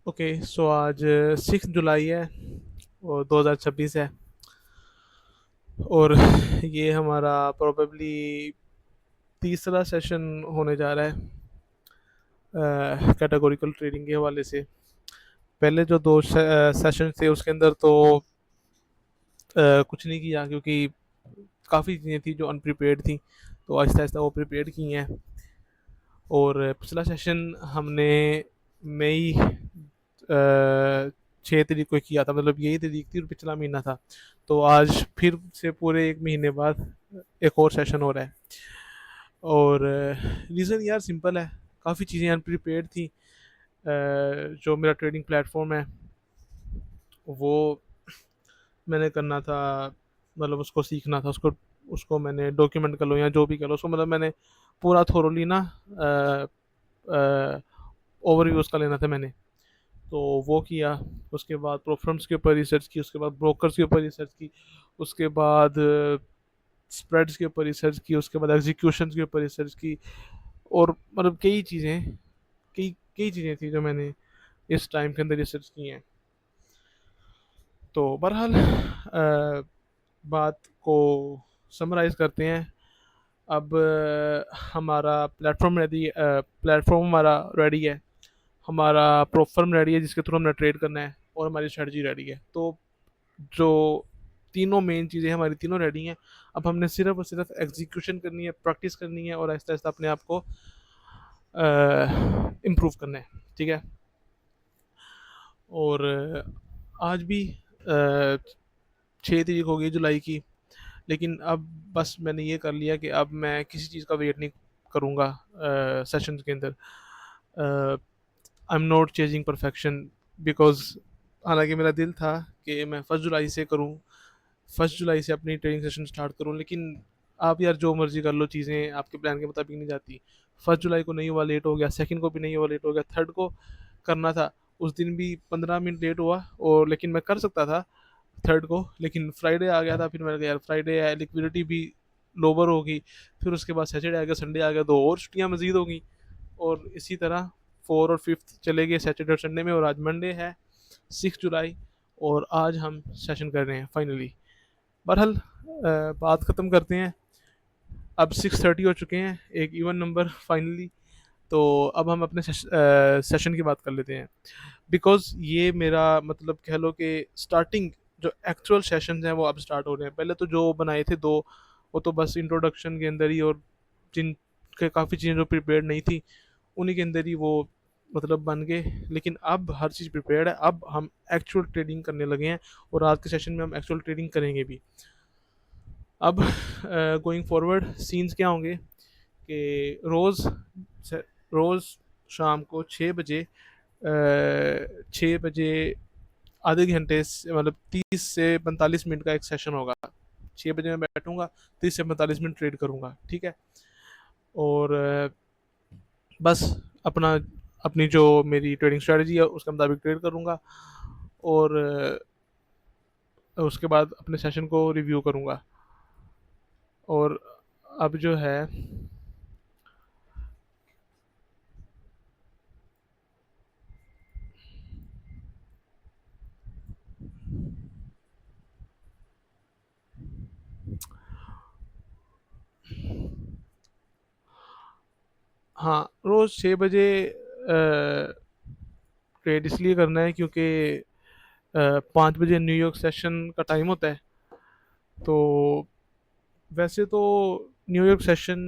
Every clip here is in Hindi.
ओके सो आज 6 जुलाई है और 2026 है। और ये हमारा प्रोबेबली तीसरा सेशन होने जा रहा है कैटेगोरिकल ट्रेडिंग के हवाले से। पहले जो दो सेशन थे उसके अंदर तो कुछ नहीं किया क्योंकि काफ़ी चीज़ें थी जो अनप्रिपेयर्ड थी, तो आहिस्ता आहिस्ता वो प्रिपेयर की हैं। और पिछला सेशन हमने मई 6 तारीख को किया था, मतलब यही तारीख थी और पिछला महीना था। तो आज फिर से पूरे एक महीने बाद एक और सेशन हो रहा है। और रीज़न यार सिंपल है, काफ़ी चीज़ें अनप्रिपेयर्ड थी। जो मेरा ट्रेडिंग प्लेटफॉर्म है वो मैंने करना था, मतलब उसको सीखना था, उसको उसको मैंने डॉक्यूमेंट कर लो या जो भी कर लो, उसको मतलब मैंने पूरा थोरोली ना ओवरव्यू उसका लेना था मैंने। तो वो किया। उसके बाद प्रोफर्म्स के ऊपर रिसर्च की, उसके बाद ब्रोकर्स के ऊपर रिसर्च की, उसके बाद स्प्रेड्स के ऊपर रिसर्च की, उसके बाद एग्जीक्यूशन के ऊपर रिसर्च की। और मतलब कई कई चीज़ें थी जो मैंने इस टाइम के अंदर रिसर्च की हैं। तो बहरहाल बात को समराइज करते हैं। अब हमारा प्लेटफॉर्म हमारा रेडी है, हमारा प्रोफर्म रेडी है जिसके थ्रू हमने ट्रेड करना है, और हमारी स्ट्रेटजी रेडी है। तो जो तीनों मेन चीज़ें हमारी तीनों रेडी हैं। अब हमने सिर्फ और सिर्फ एग्जीक्यूशन करनी है, प्रैक्टिस करनी है और आहिस्ता आहिस्ता अपने आप को इम्प्रूव करना है। ठीक है। और आज भी 6 तारीख हो गई जुलाई की, लेकिन अब बस मैंने ये कर लिया कि अब मैं किसी चीज़ का वेट नहीं करूँगा सेशंस के अंदर। I am not chasing perfection, because हालांकि मेरा दिल था कि मैं 1 जुलाई से करूँ, 1 जुलाई से अपनी ट्रेनिंग सेशन स्टार्ट करूँ, लेकिन आप यार जो मर्जी कर लो, चीज़ें आपके प्लान के मुताबिक नहीं जाती। 1 जुलाई को नहीं हुआ, लेट हो गया, सेकंड को भी नहीं हुआ, लेट हो गया, थर्ड को करना था, उस दिन भी 15 मिनट लेट हुआ, और लेकिन मैं कर सकता था थर्ड को, लेकिन फ्राइडे आ गया था। फिर मैंने कहा यार फ्राइडे है, लिक्विडिटी भी लोअर होगी। फिर उसके बाद सैटरडे आ गया, संडे आ गया, दो और छुट्टियाँ मजीद होगी। और इसी तरह 4 और 5 चले गए सैटरडे और संडे में, और आज मंडे है 6 जुलाई, और आज हम सेशन कर रहे हैं फाइनली। बहरहाल बात ख़त्म करते हैं। अब 6:30 हो चुके हैं, एक इवन नंबर फाइनली। तो अब हम अपने सेशन की बात कर लेते हैं, बिकॉज ये मेरा मतलब कह लो कि स्टार्टिंग जो एक्चुअल सेशंस हैं वो अब स्टार्ट हो रहे हैं। पहले तो जो बनाए थे दो, वो तो बस इंट्रोडक्शन के अंदर ही, और जिन के काफ़ी चीज़ें जो प्रिपेयर्ड नहीं थी उन्हीं के अंदर ही वो मतलब बन गए। लेकिन अब हर चीज़ प्रिपेयर्ड है, अब हम एक्चुअल ट्रेडिंग करने लगे हैं, और आज के सेशन में हम एक्चुअल ट्रेडिंग करेंगे भी। अब गोइंग फॉरवर्ड सीन्स क्या होंगे कि रोज़ शाम को 6 बजे, 6 बजे आधे घंटे से मतलब 30 से 45 मिनट का एक सेशन होगा। 6 बजे मैं बैठूंगा, 30 से 45 मिनट ट्रेड करूंगा। ठीक है। और बस अपना अपनी जो मेरी ट्रेडिंग स्ट्रेटजी है उसके मुताबिक ट्रेड करूंगा, और उसके बाद अपने सेशन को रिव्यू करूंगा। और अब जो है, हाँ, रोज़ 6 बजे ट्रेड इसलिए करना है क्योंकि 5 बजे न्यूयॉर्क सेशन का टाइम होता है। तो वैसे तो न्यूयॉर्क सेशन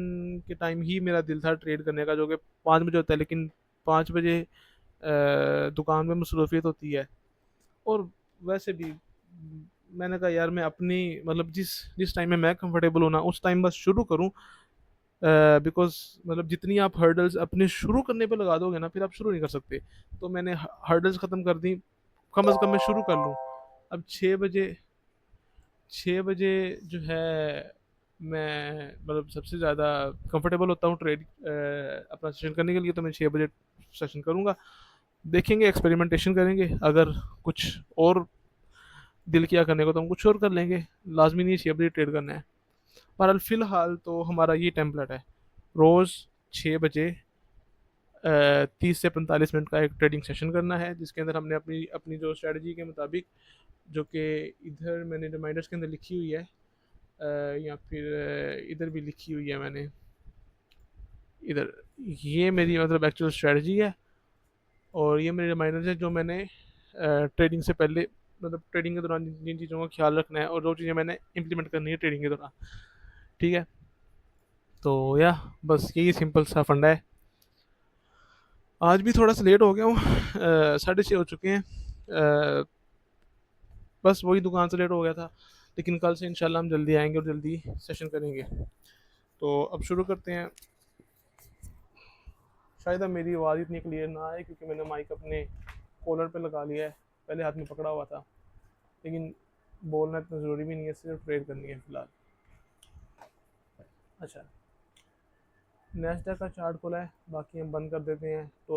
के टाइम ही मेरा दिल था ट्रेड करने का, जो कि 5 बजे होता है, लेकिन 5 बजे दुकान में मसरूफियत होती है। और वैसे भी मैंने कहा यार मैं अपनी मतलब जिस जिस टाइम में मैं कंफर्टेबल हूँ ना उस टाइम बस शुरू करूँ। बिकॉज मतलब जितनी आप हर्डल्स अपने शुरू करने पे लगा दोगे ना, फिर आप शुरू नहीं कर सकते। तो मैंने हर्डल्स ख़त्म कर दी, कम अज़ कम मैं शुरू कर लूँ। अब 6 बजे जो है मैं मतलब सबसे ज़्यादा कंफर्टेबल होता हूँ ट्रेड अपना सेशन करने के लिए, तो मैं 6 बजे सेशन करूँगा। देखेंगे, एक्सपेरिमेंटेशन करेंगे, अगर कुछ और दिल किया करने को तो हम कुछ और कर लेंगे। लाजमी नहीं 6 बजे ट्रेड करना है। पर फ़िलहाल तो हमारा ये टेम्पलेट है, रोज़ 6 बजे 30 से 45 मिनट का एक ट्रेडिंग सेशन करना है, जिसके अंदर हमने अपनी अपनी जो स्ट्रेटजी के मुताबिक, जो कि इधर मैंने रिमाइंडर्स के अंदर लिखी हुई है, या फिर इधर भी लिखी हुई है मैंने, इधर, ये मेरी मतलब एक्चुअल स्ट्रेटजी है, और ये मेरे रिमाइंडर्स है जो मैंने ट्रेडिंग से पहले, मतलब ट्रेडिंग के दौरान जिन जिन चीज़ों का ख्याल रखना है और जो चीज़ें मैंने इंप्लीमेंट करनी है ट्रेडिंग के दौरान। ठीक है, तो या बस यही सिंपल सा फंडा है। आज भी थोड़ा सा लेट हो गया हूँ, 6:30 हो चुके हैं। बस वही दुकान से लेट हो गया था, लेकिन कल से इंशाल्लाह हम जल्दी आएंगे और जल्दी सेशन करेंगे। तो अब शुरू करते हैं। शायद अब मेरी आवाज़ इतनी क्लियर ना आए क्योंकि मैंने माइक अपने कॉलर पे लगा लिया है, पहले हाथ में पकड़ा हुआ था, लेकिन बोलना इतना ज़रूरी भी नहीं है, सिर्फ ट्रेड करनी है फ़िलहाल। अच्छा, नेस्डैक का चार्ट खुला है, बाकी हम बंद कर देते हैं टू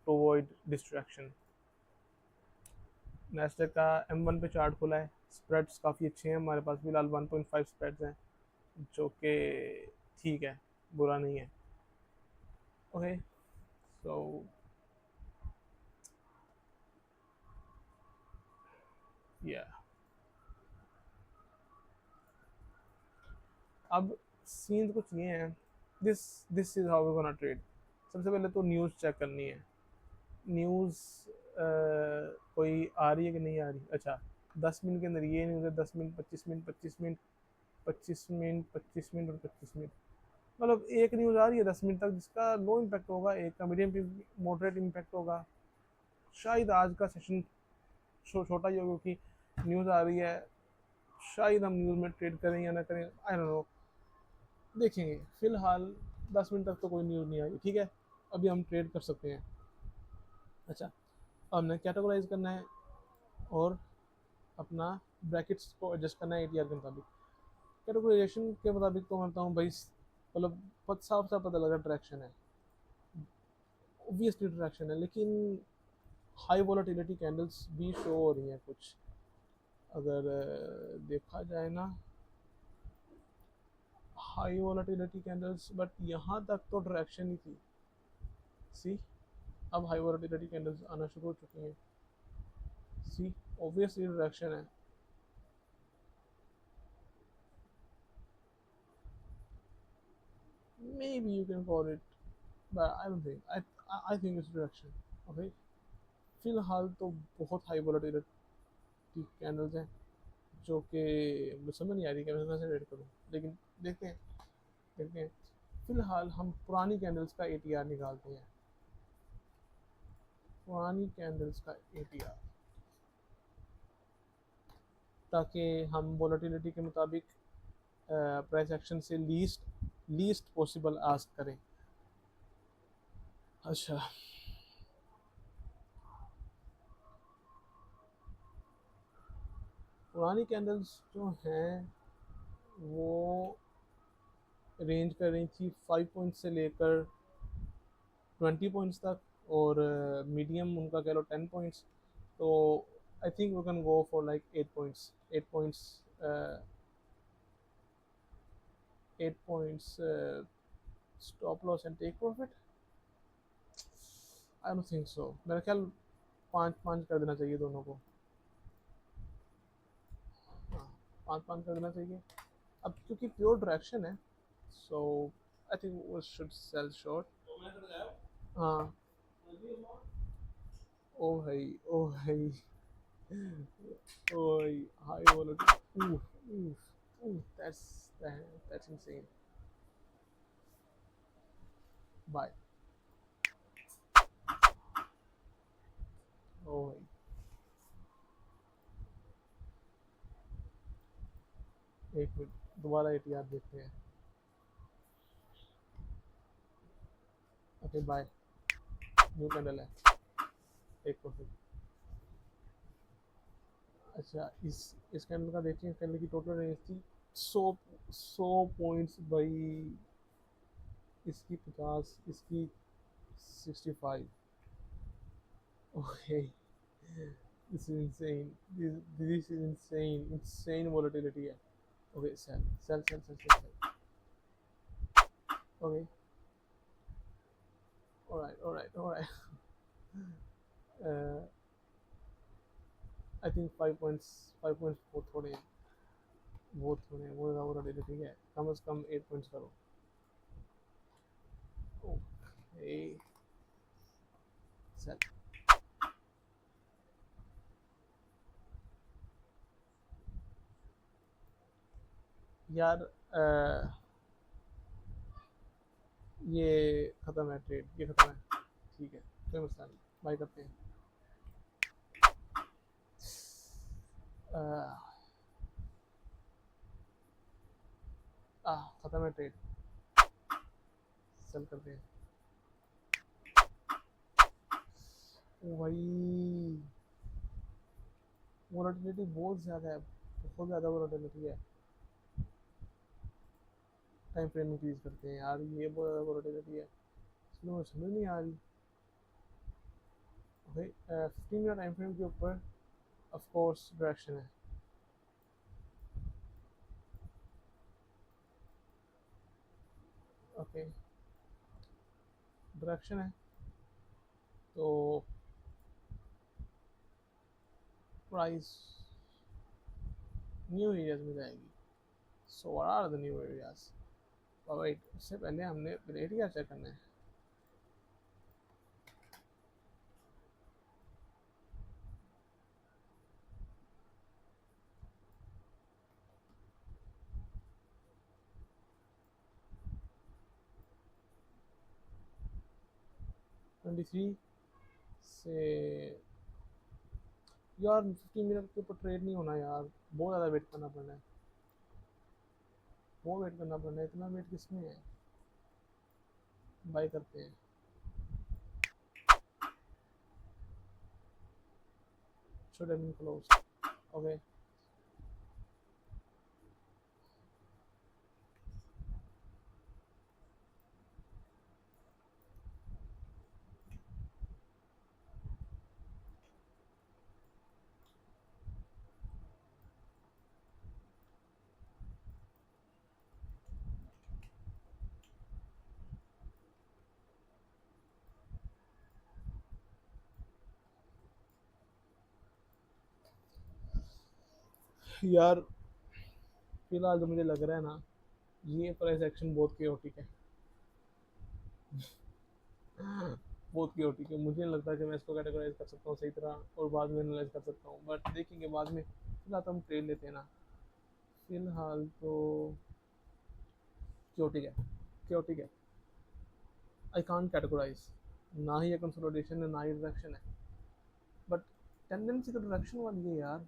अवॉइड डिस्ट्रैक्शन। नेस्डैक का M1 पे चार्ट खुला है, स्प्रेड्स काफ़ी अच्छे हैं हमारे पास, फिलहाल 1.5 स्प्रेड्स हैं, जो कि ठीक है, बुरा नहीं है। ओके, सो या अब सीन कुछ ये है, this this is how we gonna trade. सबसे पहले तो न्यूज़ चेक करनी है। न्यूज़ कोई आ रही है कि नहीं आ रही। अच्छा, 10 मिनट के अंदर ये न्यूज़ है, 10 minute, 25 minute, 25 minute, 25 minute, 25 minute और 25 मिनट, मतलब एक न्यूज़ आ रही है 10 मिनट तक, जिसका लो इम्पैक्ट होगा, एक का मीडियम मॉडरेट इम्पैक्ट होगा। शायद आज का सेशन छोटा ही होगा क्योंकि न्यूज़ आ रही है, शायद हम न्यूज़ में ट्रेड करें या ना करें, आई डोंट नो, देखेंगे। फिलहाल 10 मिनट तक तो कोई न्यूज़ नहीं आई, ठीक है, अभी हम ट्रेड कर सकते हैं। अच्छा, हमने कैटेगराइज करना है और अपना ब्रैकेट्स को एडजस्ट करना है ATR के मुताबिक। कैटेगराइजेशन के मुताबिक तो मैं बताऊँ भाई, मतलब साफ साफ पता लगा डायरेक्शन है, ऑब्वियसली डायरेक्शन है, लेकिन हाई वॉलेटिलिटी कैंडल्स भी शो हो रही हैं कुछ, अगर देखा जाए ना, हाई वॉलेटिलिटी कैंडल्स, बट यहाँ तक तो डायरेक्शन ही थी। सी, अब हाई वॉलेटिलिटी कैंडल्स आना शुरू हो चुकी हैं। सी, ऑब्वियसली डायरेक्शन है। Maybe you can call it, but I don't think. I think it's direction. Okay. फिलहाल तो बहुत हाई वॉलेटिलिटी कैंडल्स हैं, जो कि मुझे समझ नहीं आ रही कि मैं कैसे रेड करूँ, लेकिन देखते हैं, देखते हैं। फिलहाल हम पुरानी कैंडल्स का ATR निकालते हैं, पुरानी कैंडल्स का ATR, ताकि हम वॉलेटिलिटी के मुताबिक प्राइस एक्शन से लीस्ट पॉसिबल आस्क करें। अच्छा, पुरानी कैंडल्स जो हैं वो रेंज कर रही थी 5 पॉइंट से लेकर 20 पॉइंट्स तक, और मीडियम उनका कह लो 10 पॉइंट्स। तो I think we can go for like 8 points, 8 points, 8 points stop loss and take profit. I don't think so, मेरा ख्याल 5-5 कर देना चाहिए दोनों को। हाँ, 5-5 कर देना चाहिए, अब क्योंकि प्योर डायरेक्शन है, सो आई थिंक वो शुड सेल शॉर्ट। हाँ, ओ भाई, ओ भाई, ओ भाई, high volatility, that's insane. Bye. ओ भाई, एक मिनट, दोबारा ATR देखते हैं। Okay, bye. न्यू कैंडल है, एक प्रॉफिट। अच्छा, इस कैंडल का देखिए, कैंडल की टोटल रेंज थी 100 पॉइंट्स भाई, इसकी 50, इसकी 65। Okay, this is insane, this is insane, insane volatility है। Okay, sell sell sell sell sell sell. Okay, all right. uh, I think 5 points बहुत थोड़े हैं, बहुत थोड़े हैं, वो ज़्यादा दे दे, ठीक है, कम से कम 8 पॉइंट्स करो। ओके सर, यार ये ख़त्म है ट्रेड, ये ख़त्म है, ठीक है, कोई मसला नहीं, बाय करते हैं। ख़त्म है ट्रेड, सेल करते हैं। ओ भाई, वोलेटिलिटी बहुत ज़्यादा है, बहुत ज़्यादा वोलेटिलिटी है। टाइम फ्रेम इंक्रीज करते हैं यार, ये बहुत ज़्यादा वोलेटिलिटी है, इसमें मुझे समझ नहीं आ रही। ओके, 15 मिनट टाइम फ्रेम के ऊपर ऑफ कोर्स डायरेक्शन है। ओके, डायरेक्शन है तो प्राइस न्यू एरियाज में जाएगी। So what are the new areas? Wait, उससे पहले हमने एरिया चेक करना है। ट्वेंटी थ्री से यार 15 मिनट के ऊपर ट्रेड नहीं होना यार, बहुत ज़्यादा वेट करना पड़ना है, बहुत वेट करना पड़ना है, इतना वेट किसमें है। बाय करते हैं। Should have been close. Okay, यार फिलहाल तो मुझे लग रहा है ना, ये प्राइस एक्शन बहुत केओटिक है, बहुत केओटिक है। मुझे नहीं लगता कि मैं इसको कैटेगराइज कर सकता हूँ सही तरह और बाद में एनालाइज कर सकता हूँ, बट देखेंगे बाद में। फिलहाल तो हम ट्रेड लेते हैं ना, फिलहाल तो केओटिक है, केओटिक है। आई कांट कैटेगराइज, ना ही ये कंसोलिडेशन है ना ही डायरेक्शन है, बट टेंडेंसी तो डायरेक्शन वाली है यार,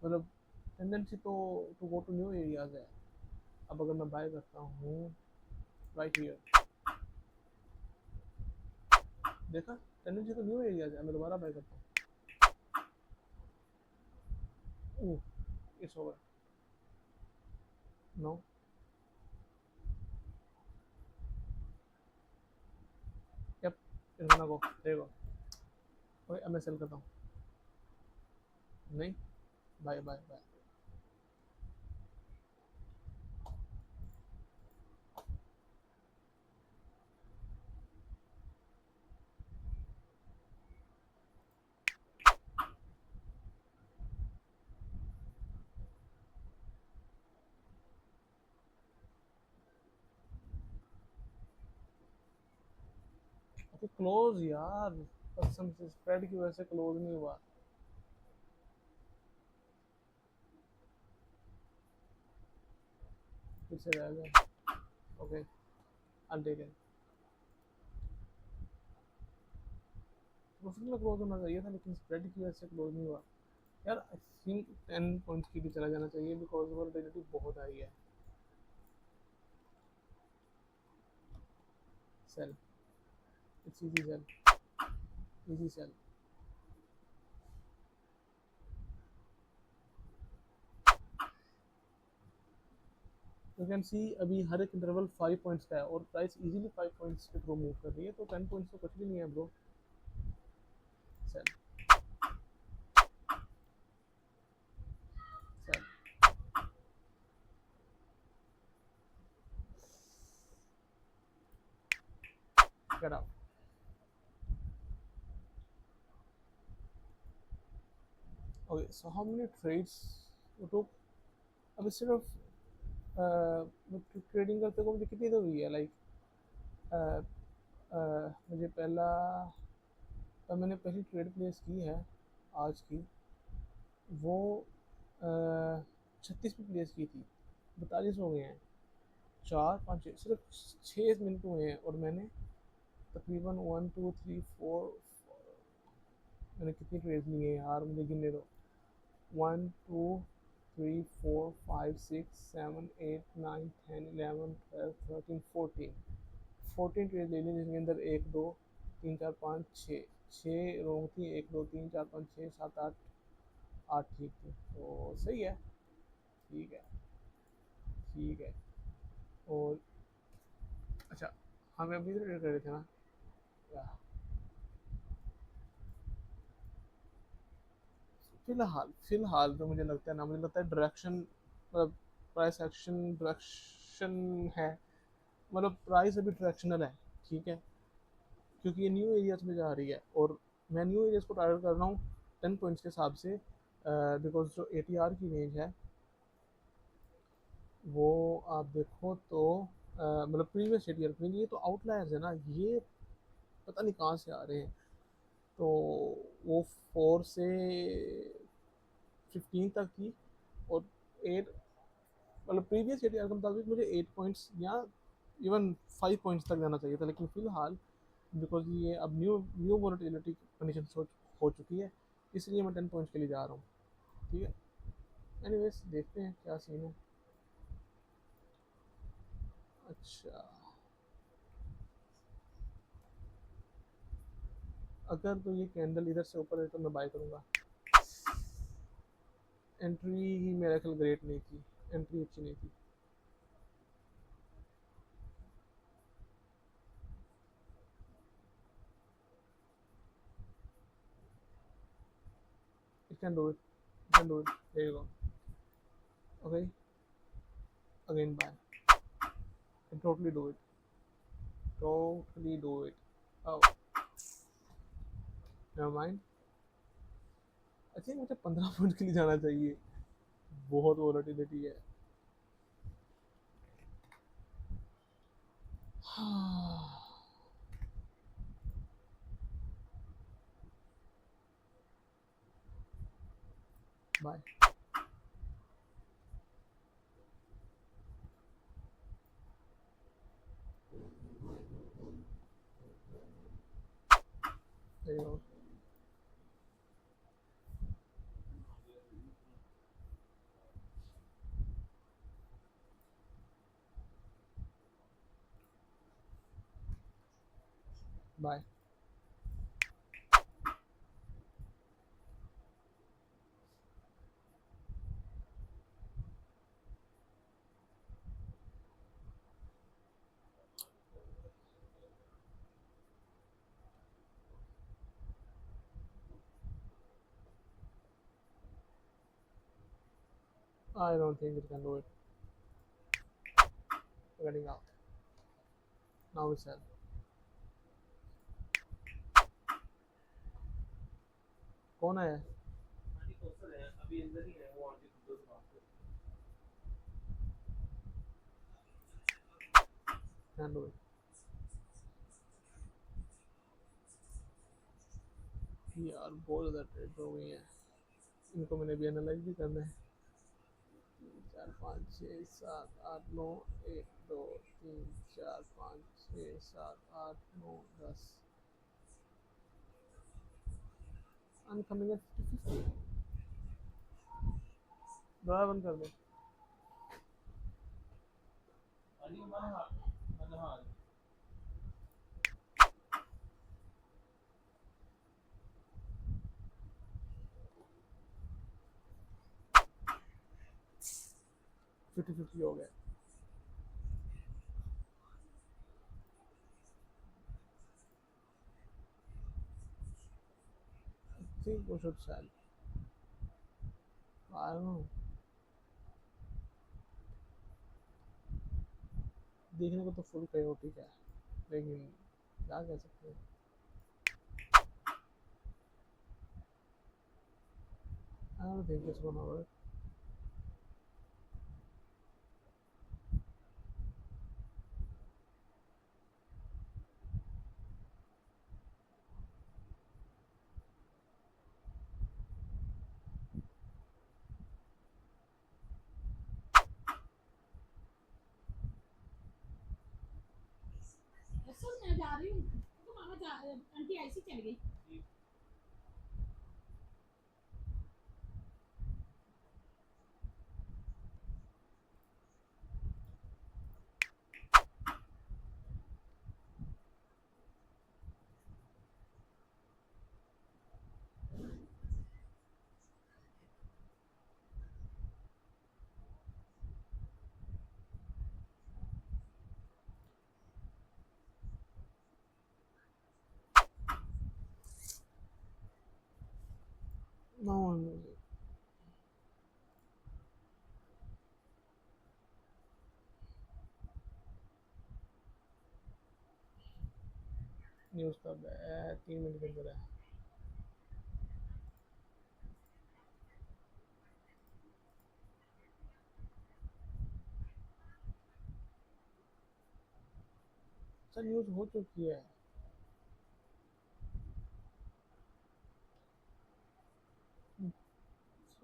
मतलब टेंडेंसी तो to go to new areas है। अब अगर मैं बाय करता हूँ राइट हियर, देखा, टेंडेंसी तो न्यू एरियाज है, मैं दोबारा बाय करता हूँ। It's over, no, yup, it's gonna go, देखो। ओके, अब मैं सेल करता हूँ, नहीं, buy buy buy. Okay close यार, कसम से स्प्रेड की वजह से क्लोज नहीं हुआ। फिर से रह गया। Okay, I take it. Profit में क्लोज होना चाहिए था, लेकिन स्प्रेड की वजह से क्लोज नहीं हुआ। यार आई थिंक 10 पॉइंट्स की भी चला जाना चाहिए, बिकॉज वोलेटिलिटी बहुत आई है। Sell, it's easy sell, easy sell. You can see अभी हर एक इंटरवल 5 पॉइंट्स का है और प्राइस इजीली 5 पॉइंट्स के थ्रू मूव कर रही है, तो 10 पॉइंट्स तो कुछ भी नहीं है bro. Sell, sell, get out. Okay so how many trades to अब सिर्फ ट्रेडिंग करते को मुझे कितनी तो हुई है लाइक मुझे पहला तब मैंने पहली ट्रेड प्लेस की है आज की वो 36 पे प्लेस की थी 42 हो गए हैं 4 5 6 सिर्फ 6 मिनट हुए हैं और मैंने तकरीबन 1 2 3 4 मैंने कितनी ट्रेड ली है यार मुझे गिनने दो 1 2 3 4 5 6 7 8 9 10 11 12 13 14 ट्रेड ले ली जिसके अंदर 1 2 3 4 5 6 रोंग थी 1 2 3 4 5 6 7 8 ठीक थी तो सही है ठीक है ठीक है और अच्छा हमें अभी तो ट्रेड कर रहे थे ना या, फिलहाल फिलहाल तो मुझे लगता है ना मुझे लगता है डायरेक्शन मतलब प्राइस एक्शन डायरेक्शन है मतलब प्राइस अभी डायरेक्शनल है ठीक है क्योंकि ये न्यू एरियाज में जा रही है और मैं न्यू एरियाज को टारगेट कर रहा हूँ 10 पॉइंट्स के हिसाब से बिकॉज जो ए टी आर की रेंज है वो आप देखो तो मतलब प्रीवियस ए टी आर ये तो आउटलायर्स है ना ये पता नहीं कहाँ से आ रहे हैं तो वो 4 से 15 तक थी और 8 मतलब प्रीवियस ए टी आर के मुताबिक मुझे 8 पॉइंट्स या इवन 5 पॉइंट्स तक जाना चाहिए था लेकिन फिलहाल बिकॉज ये अब न्यू वोलेटिलिटी कंडीशन हो चुकी है इसलिए मैं 10 पॉइंट्स के लिए जा रहा हूँ ठीक है एनीवेज देखते हैं क्या सीन है अच्छा अगर तो ये कैंडल इधर से ऊपर है तो मैं बाय करूँगा एंट्री ही मेरा ख्याल ग्रेट नहीं थी एंट्री अच्छी नहीं थी it can do it it can do it there you go okay again buy can totally do it totally do it oh never mind I think मुझे 15 पॉइंट के लिए जाना चाहिए बहुत वोलेटिलिटी है bye there you go bye I don't think it can do it getting out now we sell कौन है can do it यार बहुत ज़्यादा ट्रेड हो गई है इनको मैंने भी एनालाइज भी करना है 4 5 6 7 8 9 1 2 3 4 5 6 7 8 9 10 I'm coming at 50 दोबारा बंद कर दे 50 हो गया I think we should sell I don't know देखने को तो फुल chaotic है लेकिन क्या कह सकते हैं I don't think it's gonna work. Sir मैं जा रही हूँ तो मामा जा आंटी ऐसी चल गई No one knows it. News कब है? 3 मिनट के अंदर है। सर न्यूज़ हो चुकी है।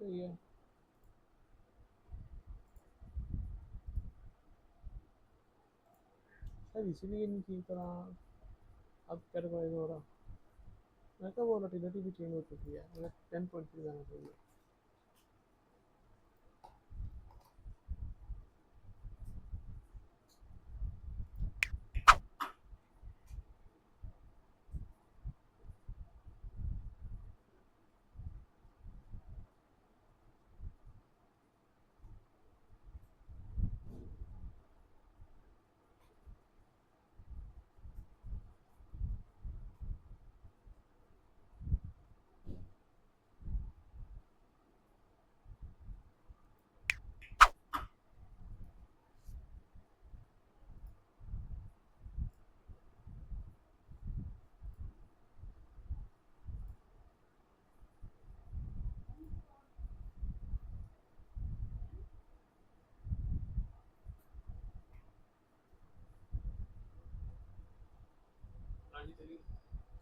सही है। सर इसीलिए इनकी तरह अब कैटेगराइज हो रहा। मैं क्या, वो वोलेटिलिटी भी चेंज हो चुकी है, मतलब 10.3 जाना चाहिए।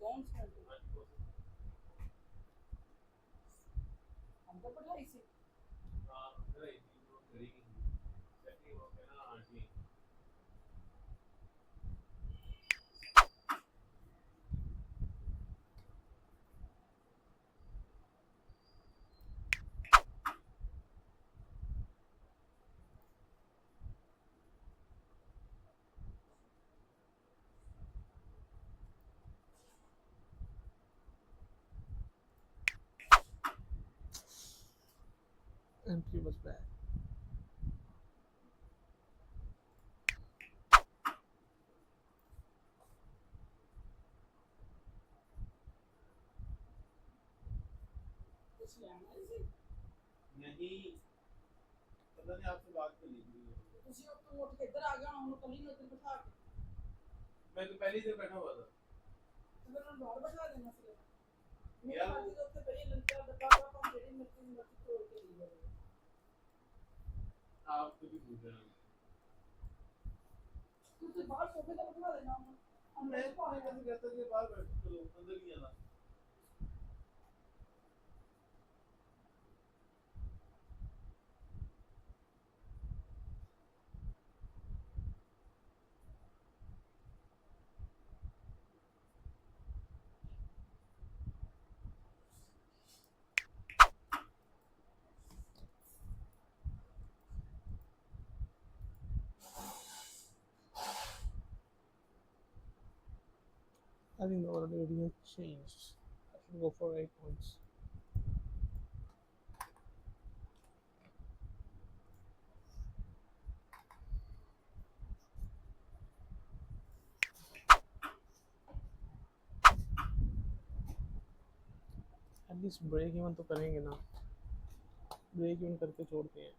कौन सा हमको पढ़ाई से एंट्री was bad. कुछ लेना है इसे ਤੁਸੀਂ ਉਹ ਤੋਂ ਉੱਠ ਕੇ ਇੱਧਰ ਆ ਗਿਆ ਹੁਣ ਉਹਨੂੰ ਕੱਲੀ ਨੂੰ ਇੱਧਰ ਬਿਠਾ ਕੇ ਤੇ ਫਿਰ ਉਹਨੂੰ ਬਾਹਰ ਬਿਠਾ ਦੇਣਾ ਸੀ ਮੇਰੇ ਮਰਜ਼ੀ ਦੇ ਉੱਤੇ ਪਈ ਲੰਕਾ ਡੱਬਾ ਆਪਾਂ ਜਿਹੜੀ ਮਰਜ਼ੀ ਤੋੜ ਕੇ ਲਈ ਜਾਵੇ ਤੁਸੀਂ ਬਾਹਰ ਸੋਫੇ ਤੇ ਬਿਠਾ ਦੇਣਾ ਉਹਨੂੰ ਅੰਦਰ ਬਿਠਾ ਦੇਣਾ I think the volatility has changed. I should go for 8 points. At least break even तो करेंगे ना, ब्रेक इवन करके छोड़ते हैं।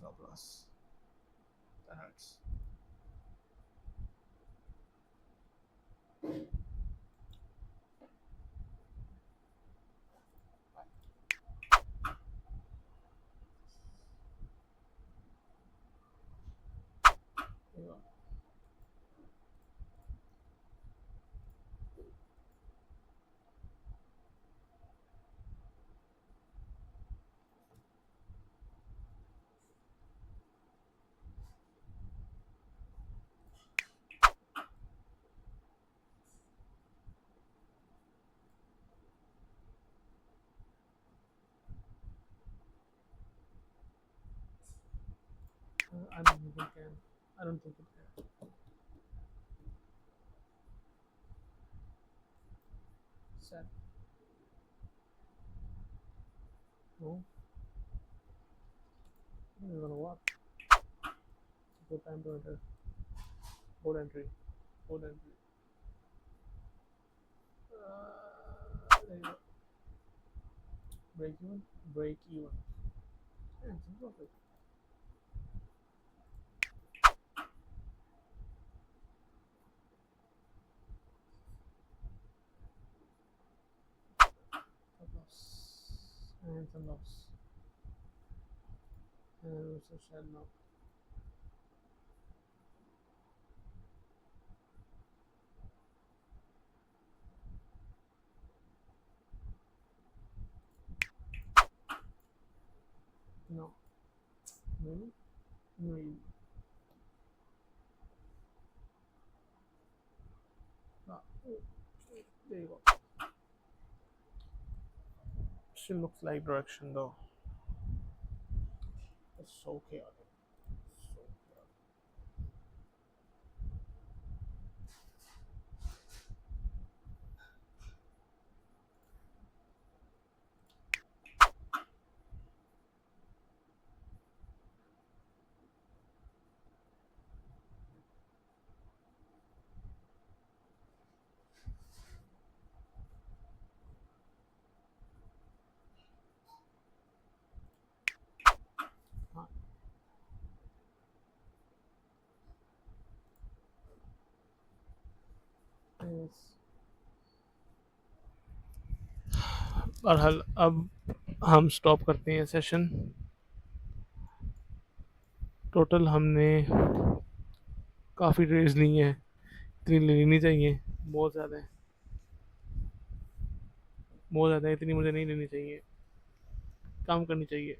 stop loss. That hurts. There you go. I don't think it can. I don't think it can. Set. No. It's gonna work. Good time to enter. Board entry. Board entry. There you go. Break even. Break even. Yeah, it's perfect. Stop loss. And some loss. And also shell now. No. Maybe? Maybe. Ah, there you go. Still looks like direction though. It's so chaotic. So chaotic. हाँ, yes. बहरहाल अब हम स्टॉप करते हैं सेशन। टोटल हमने काफ़ी ट्रेड्स ली हैं, इतनी लेनी नहीं चाहिए, बहुत ज़्यादा है, बहुत ज़्यादा है, इतनी मुझे नहीं लेनी चाहिए, कम करनी चाहिए।